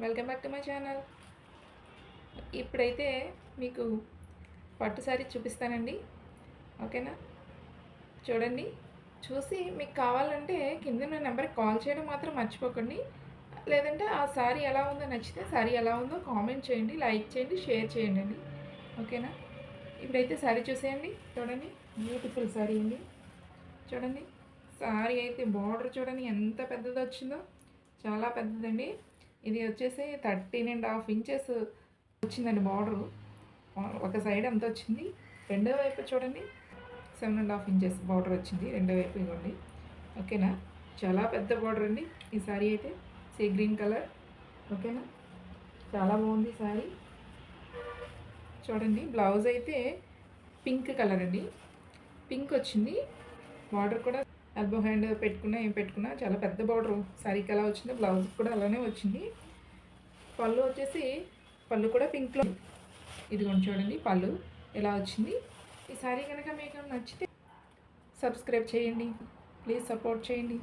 Welcome back to my channel. ఇప్పుడైతే మీకు పట్టు శారీ చూపిస్తానండి. ఓకేనా? చూడండి. చూసి మీకు కావాలంటే కింద నా నెంబర్కి కాల్ చేయడం మాత్రం మర్చిపోకండి. లేదంటే ఆ శారీ ఎలా ఉందో, నచ్చితే శారీ ఎలా ఉందో కామెంట్ చేయండి, లైక్ చేయండి, షేర్ చేయండి అండి. ఓకేనా? ఇప్పుడైతే శారీ చూసేయండి. చూడండి, బ్యూటిఫుల్ శారీ అండి. చూడండి, శారీ అయితే బార్డర్ చూడండి ఎంత పెద్దది వచ్చిందో, చాలా పెద్దదండి. ఇది వచ్చేసి 13.5 ఇంచెస్ వచ్చిందండి బార్డరు. ఒక సైడ్ ఎంత వచ్చింది, రెండో వైపు చూడండి 7.5 ఇంచెస్ బార్డర్ వచ్చింది రెండో వైపు. ఇవ్వండి. ఓకేనా? చాలా పెద్ద బార్డర్ అండి ఈ శారీ అయితే. Sea green colour. ఓకేనా? చాలా బాగుంది శారీ. చూడండి, బ్లౌజ్ అయితే పింక్ కలర్ అండి. పింక్ వచ్చింది. బార్డర్ కూడా ఎల్బో హ్యాండ్ పెట్టుకున్నా ఏం పెట్టుకున్నా చాలా పెద్ద బార్డర్ శారీకి ఎలా వచ్చిందో బ్లౌజ్ కూడా అలానే వచ్చింది. పళ్ళు వచ్చేసి పళ్ళు కూడా పింక్లో. ఇదిగోండి చూడండి పళ్ళు ఎలా వచ్చింది. ఈ శారీ కనుక మీకు నచ్చితే సబ్స్క్రైబ్ చేయండి, ప్లీజ్ సపోర్ట్ చేయండి.